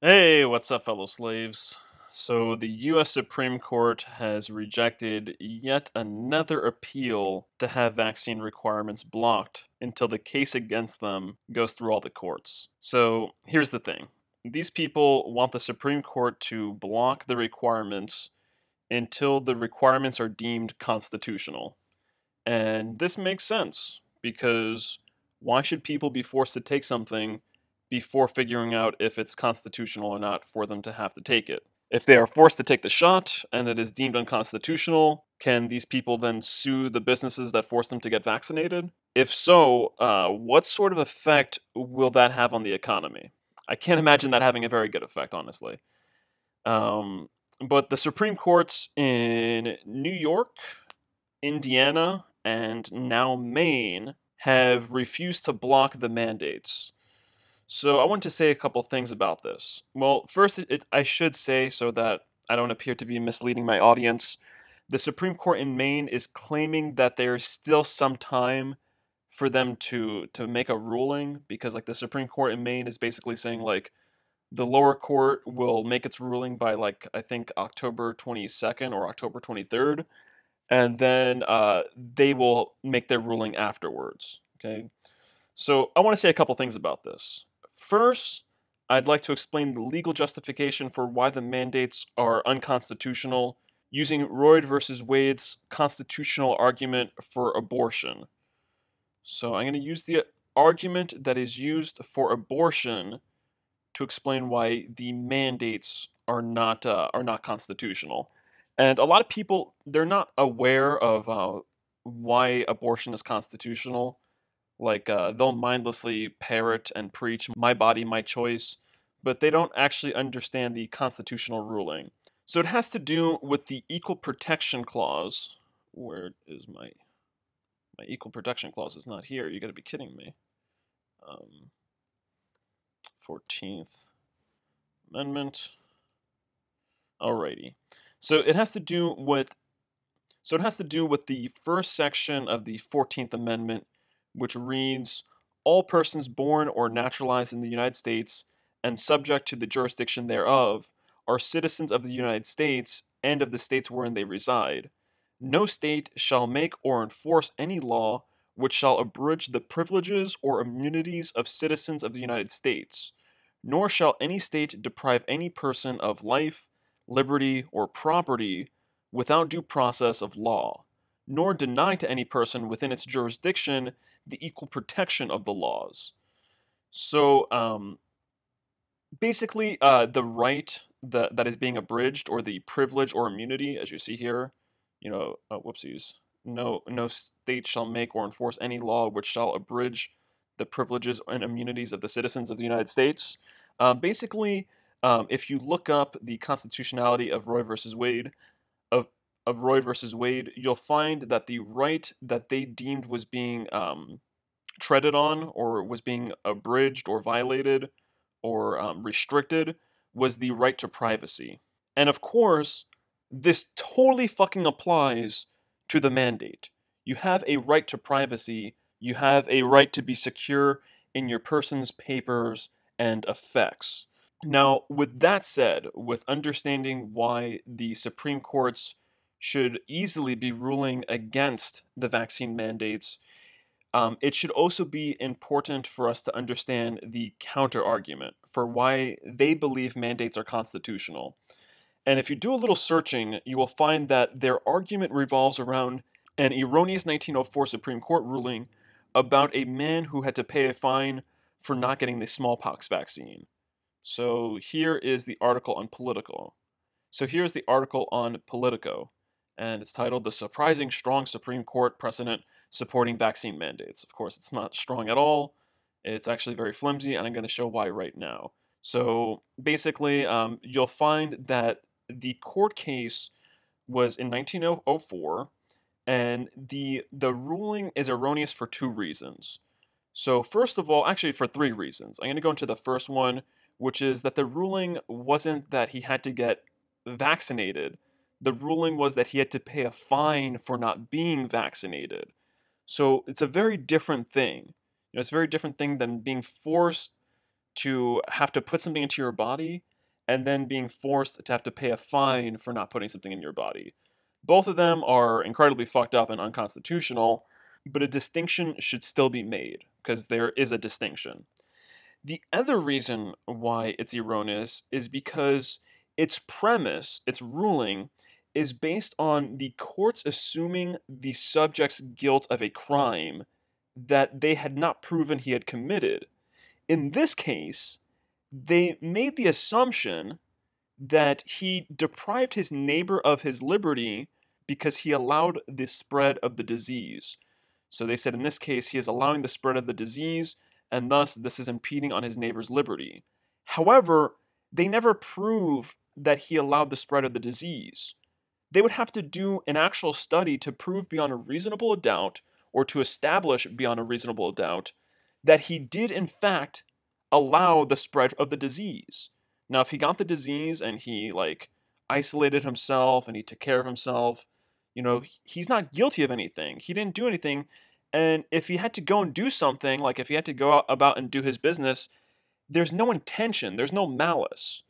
Hey, what's up, fellow slaves? So, the US Supreme Court has rejected yet another appeal to have vaccine requirements blocked until the case against them goes through all the courts. So, here's the thing these people want the Supreme Court to block the requirements until the requirements are deemed constitutional. And this makes sense because why should people be forced to take something before figuring out if it's constitutional or not for them to have to take it? If they are forced to take the shot and it is deemed unconstitutional, can these people then sue the businesses that forced them to get vaccinated? If so, what sort of effect will that have on the economy? I can't imagine that having a very good effect, honestly. Um, but the Supreme Courts in New York, Indiana, and now Maine have refused to block the mandates. So I want to say a couple things about this. Well, first, I should say, so that I don't appear to be misleading my audience, the Supreme Court in Maine is claiming that there's still some time for them to make a ruling, because like the Supreme Court in Maine is basically saying like the lower court will make its ruling by like I think October 22nd or October 23rd, and then they will make their ruling afterwards. Okay, so I want to say a couple things about this. First, I'd like to explain the legal justification for why the mandates are unconstitutional using Roe versus Wade's constitutional argument for abortion. So I'm going to use the argument that is used for abortion to explain why the mandates are not constitutional. And a lot of people, they're not aware of why abortion is constitutional. Like they'll mindlessly parrot and preach "my body, my choice," but they don't actually understand the constitutional ruling. So it has to do with the Equal Protection Clause. Where is my Equal Protection Clause? Is not here. You got to be kidding me. 14th Amendment. Alrighty. So it has to do with the first section of the 14th Amendment, which reads, "All persons born or naturalized in the United States and subject to the jurisdiction thereof are citizens of the United States and of the states wherein they reside. No state shall make or enforce any law which shall abridge the privileges or immunities of citizens of the United States, nor shall any state deprive any person of life, liberty, or property without due process of law, nor deny to any person within its jurisdiction the equal protection of the laws." So basically, the right that is being abridged, or the privilege or immunity, as you see here, whoopsies. No state shall make or enforce any law which shall abridge the privileges and immunities of the citizens of the United States. Basically, if you look up the constitutionality of Roe versus Wade, of Roe versus Wade, you'll find that the right that they deemed was being treaded on, or was being abridged, or violated, or restricted, was the right to privacy. And of course, this totally fucking applies to the mandate. You have a right to privacy, you have a right to be secure in your person's papers and effects. Now, with that said, with understanding why the Supreme Courts should easily be ruling against the vaccine mandates, it should also be important for us to understand the counter argument for why they believe mandates are constitutional. And if you do a little searching, you will find that their argument revolves around an erroneous 1904 Supreme Court ruling about a man who had to pay a fine for not getting the smallpox vaccine. So here is the article on Politico. So here's the article on Politico, and it's titled "The Surprising Strong Supreme Court Precedent Supporting Vaccine Mandates." Of course, it's not strong at all. It's actually very flimsy, and I'm going to show why right now. So basically, you'll find that the court case was in 1904, and the ruling is erroneous for two reasons. So first of all, actually for three reasons. I'm going to go into the first one, which is that the ruling wasn't that he had to get vaccinated. The ruling was that he had to pay a fine for not being vaccinated. So it's a very different thing. It's a very different thing than being forced to have to put something into your body and then being forced to have to pay a fine for not putting something in your body. Both of them are incredibly fucked up and unconstitutional, but a distinction should still be made because there is a distinction. The other reason why it's erroneous is because its premise, its ruling, is based on the courts assuming the subject's guilt of a crime that they had not proven he had committed. In this case, they made the assumption that he deprived his neighbor of his liberty because he allowed the spread of the disease. So they said in this case, he is allowing the spread of the disease, and thus this is impeding on his neighbor's liberty. However, they never prove that he allowed the spread of the disease. They would have to do an actual study to prove beyond a reasonable doubt, or to establish beyond a reasonable doubt, that he did in fact allow the spread of the disease. Now, if he got the disease and he isolated himself and he took care of himself, he's not guilty of anything. He didn't do anything. And if he had to go and do something, like if he had to go out about and do his business, there's no intention, there's no malice.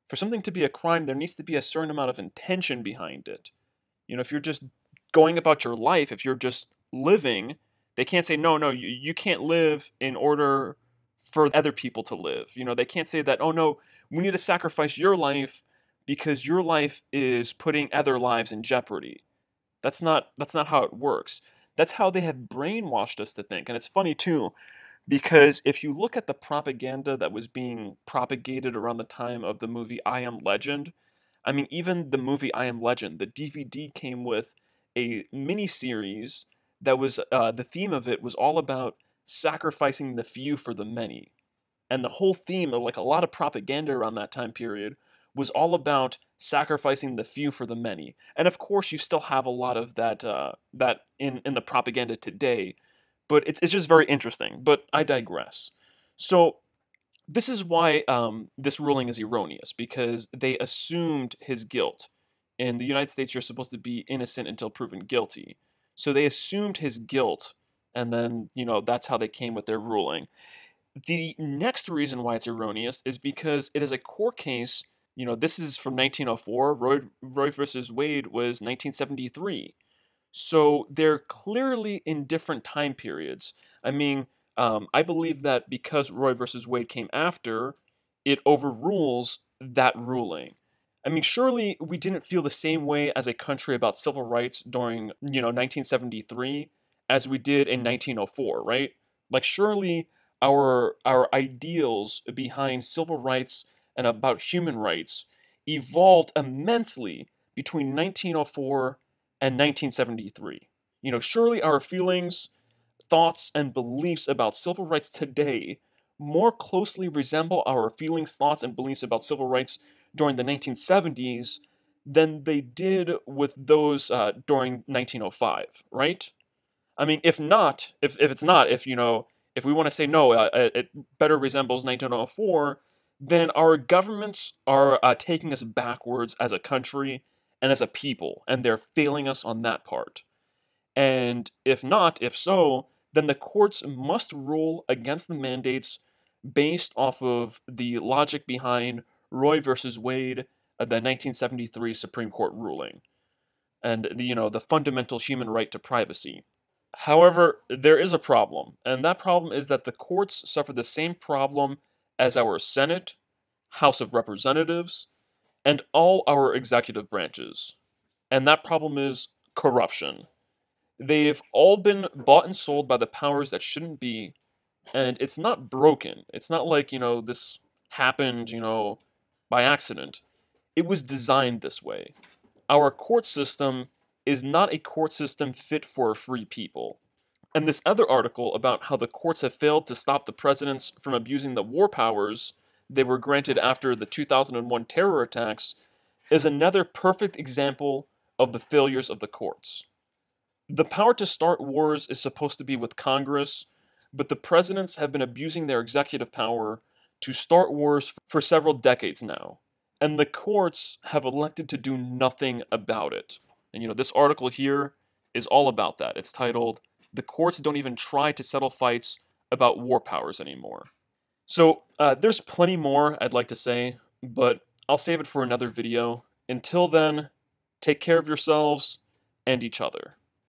For something to be a crime, there needs to be a certain amount of intention behind it. If you're just going about your life, if you're just living, they can't say, no, you can't live in order for other people to live. They can't say that, oh no, we need to sacrifice your life because your life is putting other lives in jeopardy. That's not how it works. That's how they have brainwashed us to think. And it's funny too, because if you look at the propaganda that was being propagated around the time of the movie I Am Legend, I mean, even the movie I Am Legend, the DVD came with a mini-series that was, the theme of it was all about sacrificing the few for the many. And the whole theme of a lot of propaganda around that time period was all about sacrificing the few for the many. And of course, you still have a lot of that in the propaganda today, but it's just very interesting. But I digress. So this is why this ruling is erroneous, because they assumed his guilt. In the United States, you're supposed to be innocent until proven guilty. So they assumed his guilt, and then, that's how they came with their ruling. The next reason why it's erroneous is because it is a court case. This is from 1904. Roe versus Wade was 1973. So they're clearly in different time periods. I mean, I believe that because Roe versus Wade came after, it overrules that ruling. I mean, surely we didn't feel the same way as a country about civil rights during, 1973 as we did in 1904, right? Surely our ideals behind civil rights and about human rights evolved immensely between 1904 and 1973. Surely our feelings, thoughts, and beliefs about civil rights today more closely resemble our feelings, thoughts, and beliefs about civil rights during the 1970s than they did with those during 1905, right? I mean, if we want to say no, it better resembles 1904, then our governments are taking us backwards as a country and as a people, and they're failing us on that part. And if so, then the courts must rule against the mandates based off of the logic behind Roe versus Wade, the 1973 Supreme Court ruling, and the fundamental human right to privacy. However, there is a problem, and that problem is that the courts suffer the same problem as our Senate, House of Representatives, and all our executive branches. And that problem is corruption. They've all been bought and sold by the powers that shouldn't be, and it's not broken. It's not like, this happened, by accident. It was designed this way. Our court system is not a court system fit for a free people. And this other article about how the courts have failed to stop the presidents from abusing the war powers they were granted after the 2001 terror attacks is another perfect example of the failures of the courts. The power to start wars is supposed to be with Congress, but the presidents have been abusing their executive power to start wars for several decades now, and the courts have elected to do nothing about it. And this article here is all about that. It's titled, "The Courts Don't Even Try to Settle Fights About War Powers Anymore." So there's plenty more I'd like to say, but I'll save it for another video. Until then, take care of yourselves and each other.